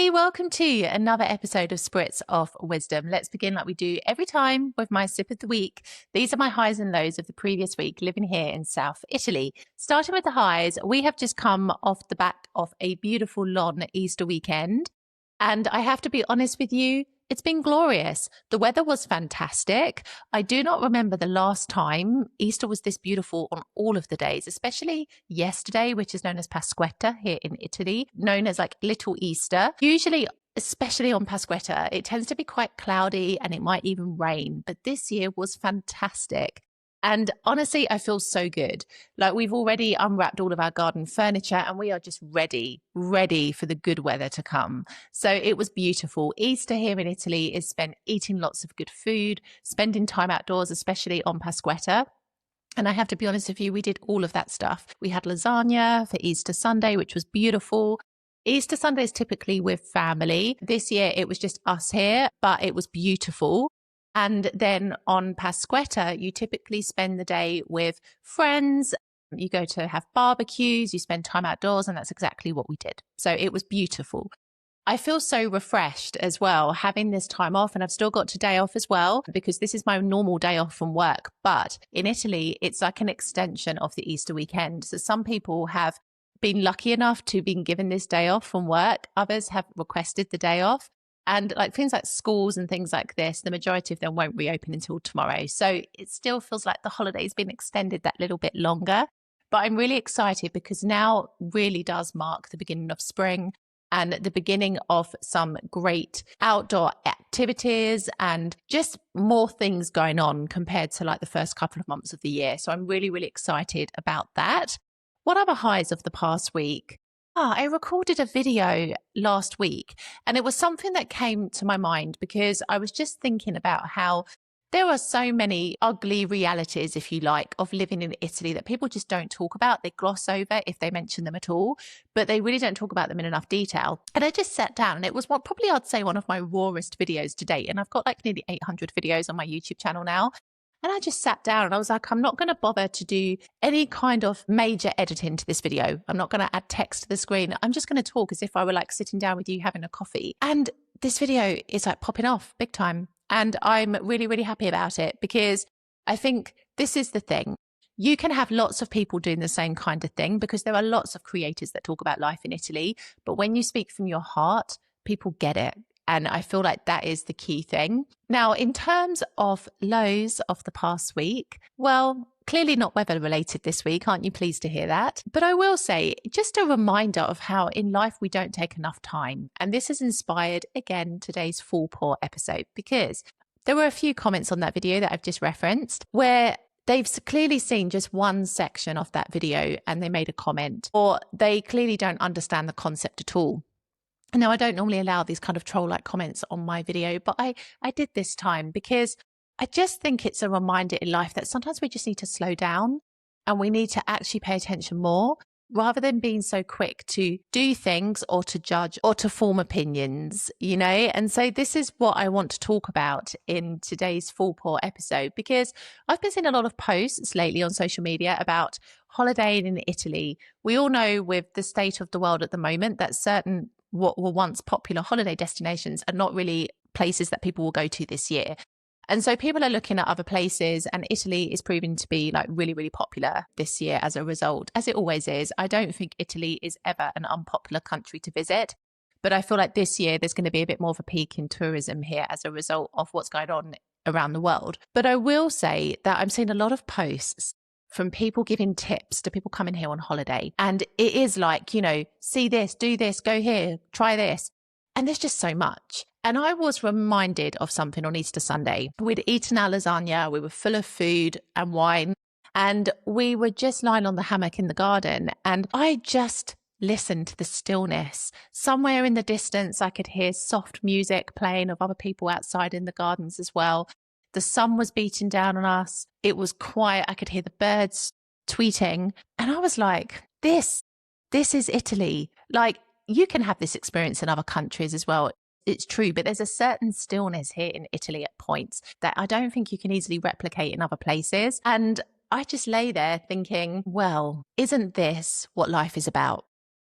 Hey, welcome to another episode of Spritz of Wisdom. Let's begin like we do every time with my sip of the week. These are my highs and lows of the previous week living here in South Italy. Starting with the highs, we have just come off the back of a beautiful long Easter weekend. And I have to be honest with you, it's been glorious. The weather was fantastic. I do not remember the last time Easter was this beautiful on all of the days, especially yesterday, which is known as Pasquetta here in Italy, known as like Little Easter. Usually, especially on Pasquetta, it tends to be quite cloudy and it might even rain, but this year was fantastic. And honestly, I feel so good. Like we've already unwrapped all of our garden furniture and we are just ready for the good weather to come. So it was beautiful. Easter here in Italy is spent eating lots of good food, spending time outdoors, especially on Pasquetta. And I have to be honest with you, we did all of that stuff. We had lasagna for Easter Sunday, which was beautiful. Easter Sunday is typically with family. This year it was just us here, but it was beautiful. And then on Pasquetta, you typically spend the day with friends. You go to have barbecues, you spend time outdoors, and that's exactly what we did. So it was beautiful. I feel so refreshed as well, having this time off, and I've still got today off as well, because this is my normal day off from work. But in Italy, it's like an extension of the Easter weekend. So some people have been lucky enough to be given this day off from work. Others have requested the day off. And like things like schools and things like this, the majority of them won't reopen until tomorrow. So it still feels like the holiday's been extended that little bit longer. But I'm really excited because now really does mark the beginning of spring and the beginning of some great outdoor activities and just more things going on compared to like the first couple of months of the year. So I'm really, really excited about that. What other highs of the past week? I recorded a video last week and it was something that came to my mind because I was just thinking about how there are so many ugly realities, if you like, of living in Italy that people just don't talk about. They gloss over if they mention them at all, but they really don't talk about them in enough detail. And I just sat down and it was probably I'd say one of my rawest videos to date. And I've got like nearly 800 videos on my YouTube channel now. And I just sat down and I was like, I'm not going to bother to do any kind of major editing to this video. I'm not going to add text to the screen. I'm just going to talk as if I were like sitting down with you having a coffee. And this video is like popping off big time. And I'm really, really happy about it because I think this is the thing. You can have lots of people doing the same kind of thing because there are lots of creators that talk about life in Italy. But when you speak from your heart, people get it. And I feel like that is the key thing. Now, in terms of lows of the past week, well, clearly not weather related this week. Aren't you pleased to hear that? But I will say just a reminder of how in life we don't take enough time. And this has inspired, again, today's Full Pour episode because there were a few comments on that video that I've just referenced where they've clearly seen just one section of that video and they made a comment, or they clearly don't understand the concept at all. Now, I don't normally allow these kind of troll-like comments on my video, but I did this time because I just think it's a reminder in life that sometimes we just need to slow down and we need to actually pay attention more rather than being so quick to do things or to judge or to form opinions, you know? And so this is what I want to talk about in today's Full Pour episode because I've been seeing a lot of posts lately on social media about holidaying in Italy. We all know with the state of the world at the moment that certain what were once popular holiday destinations are not really places that people will go to this year. And so people are looking at other places and Italy is proving to be like really, really popular this year as a result, as it always is. I don't think Italy is ever an unpopular country to visit, but I feel like this year there's going to be a bit more of a peak in tourism here as a result of what's going on around the world. But I will say that I'm seeing a lot of posts from people giving tips to people coming here on holiday. And it is like, you know, see this, do this, go here, try this. And there's just so much. And I was reminded of something on Easter Sunday. We'd eaten our lasagna, we were full of food and wine, and we were just lying on the hammock in the garden. And I just listened to the stillness. Somewhere in the distance, I could hear soft music playing of other people outside in the gardens as well. The sun was beating down on us. It was quiet. I could hear the birds tweeting. And I was like, this is Italy. Like, you can have this experience in other countries as well. It's true, but there's a certain stillness here in Italy at points that I don't think you can easily replicate in other places. And I just lay there thinking, well, isn't this what life is about?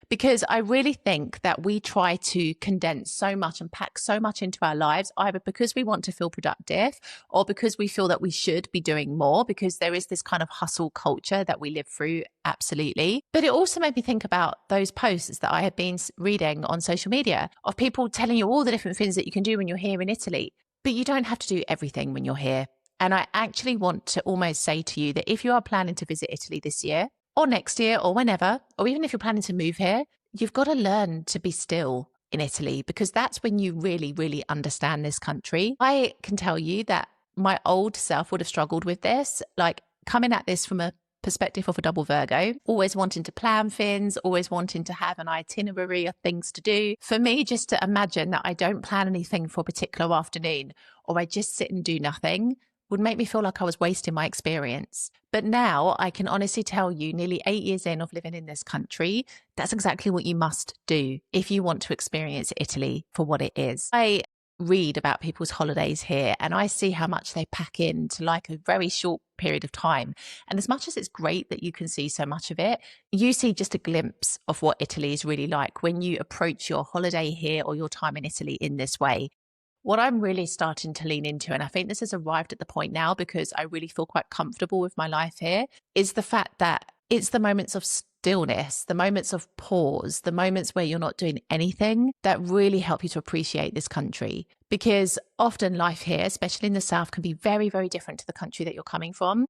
because I really think that we try to condense so much and pack so much into our lives, either because we want to feel productive or because we feel that we should be doing more, because there is this kind of hustle culture that we live through. Absolutely. But it also made me think about those posts that I had been reading on social media of people telling you all the different things that you can do when you're here in Italy. But you don't have to do everything when you're here. And I actually want to almost say to you that if you are planning to visit Italy this year or next year or whenever, or even if you're planning to move here, you've got to learn to be still in Italy, because that's when you really, really understand this country. I can tell you that my old self would have struggled with this, like coming at this from a perspective of a double Virgo, always wanting to plan things, always wanting to have an itinerary of things to do. For me, just to imagine that I don't plan anything for a particular afternoon, or I just sit and do nothing, would make me feel like I was wasting my experience. But now I can honestly tell you, nearly 8 years in of living in this country, that's exactly what you must do if you want to experience Italy for what it is. I read about people's holidays here and I see how much they pack into like a very short period of time. And as much as it's great that you can see so much of it, you see just a glimpse of what Italy is really like when you approach your holiday here or your time in Italy in this way. What I'm really starting to lean into, and I think this has arrived at the point now because I really feel quite comfortable with my life here, is the fact that it's the moments of stillness, the moments of pause, the moments where you're not doing anything that really help you to appreciate this country. Because often life here, especially in the South, can be very, very different to the country that you're coming from.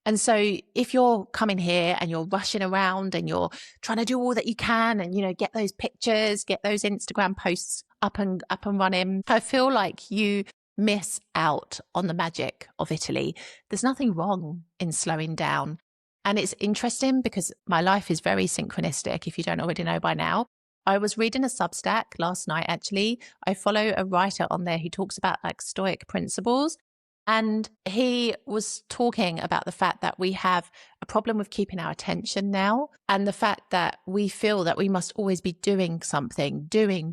And so if you're coming here and you're rushing around and you're trying to do all that you can and, get those pictures, get those Instagram posts up and running, I feel like you miss out on the magic of Italy. There's nothing wrong in slowing down. And it's interesting because my life is very synchronistic, if you don't already know by now. I was reading a Substack last night, actually. I follow a writer on there who talks about like Stoic principles. And he was talking about the fact that we have a problem with keeping our attention now, and the fact that we feel that we must always be doing something, doing,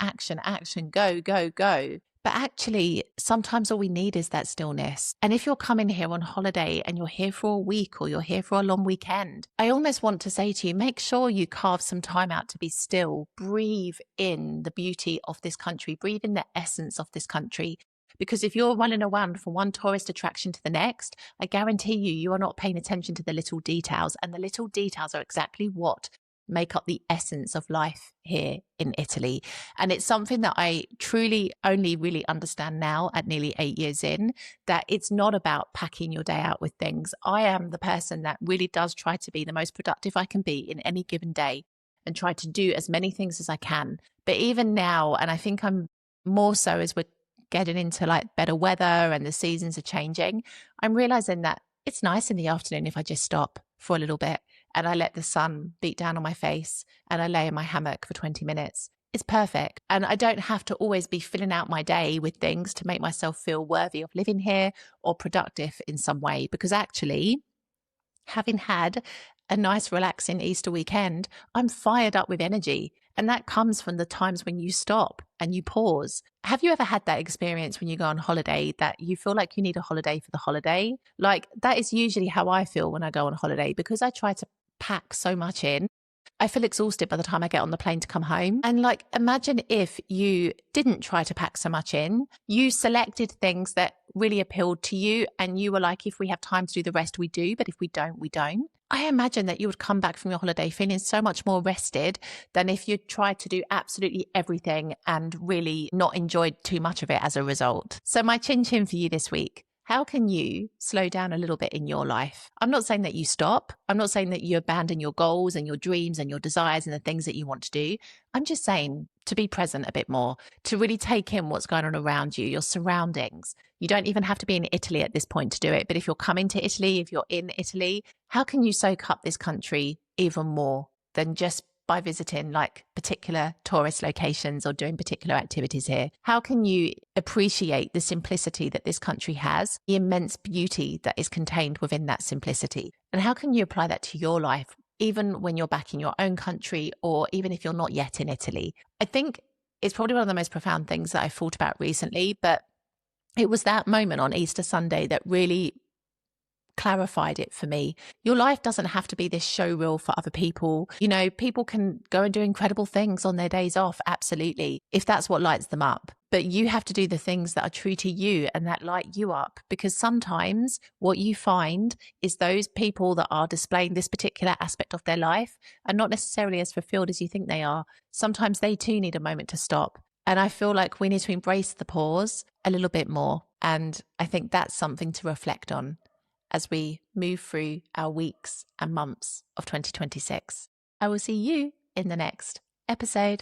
action, go, go, go. But actually, sometimes all we need is that stillness. And if you're coming here on holiday and you're here for a week or you're here for a long weekend, I almost want to say to you, make sure you carve some time out to be still. Breathe in the beauty of this country. Breathe in the essence of this country. Because if you're running around from one tourist attraction to the next, I guarantee you are not paying attention to the little details. And the little details are exactly what make up the essence of life here in Italy. And it's something that I truly only really understand now at nearly 8 years in, that it's not about packing your day out with things. I am the person that really does try to be the most productive I can be in any given day and try to do as many things as I can. But even now, and I think I'm more so as we're getting into like better weather and the seasons are changing, I'm realizing that it's nice in the afternoon if I just stop for a little bit and I let the sun beat down on my face and I lay in my hammock for 20 minutes. It's perfect. And I don't have to always be filling out my day with things to make myself feel worthy of living here or productive in some way. Because actually, having had a nice relaxing Easter weekend, I'm fired up with energy. And that comes from the times when you stop and you pause. Have you ever had that experience when you go on holiday that you feel like you need a holiday for the holiday? Like that is usually how I feel when I go on holiday, because I try to pack so much in. I feel exhausted by the time I get on the plane to come home. And like, imagine if you didn't try to pack so much in, you selected things that really appealed to you. And you were like, if we have time to do the rest, we do. But if we don't, we don't. I imagine that you would come back from your holiday feeling so much more rested than if you tried to do absolutely everything and really not enjoyed too much of it as a result. So my chin chin for you this week. How can you slow down a little bit in your life? I'm not saying that you stop. I'm not saying that you abandon your goals and your dreams and your desires and the things that you want to do. I'm just saying to be present a bit more, to really take in what's going on around you, your surroundings. You don't even have to be in Italy at this point to do it. But if you're coming to Italy, if you're in Italy, how can you soak up this country even more than just by visiting like particular tourist locations or doing particular activities here? How can you appreciate the simplicity that this country has, the immense beauty that is contained within that simplicity? And how can you apply that to your life, even when you're back in your own country or even if you're not yet in Italy? I think it's probably one of the most profound things that I've thought about recently, but it was that moment on Easter Sunday that really clarified it for me. Your life doesn't have to be this show reel for other people. You know, people can go and do incredible things on their days off, absolutely, if that's what lights them up. But you have to do the things that are true to you and that light you up, because sometimes what you find is those people that are displaying this particular aspect of their life are not necessarily as fulfilled as you think they are. Sometimes they too need a moment to stop. And I feel like we need to embrace the pause a little bit more. And I think that's something to reflect on as we move through our weeks and months of 2026. I will see you in the next episode.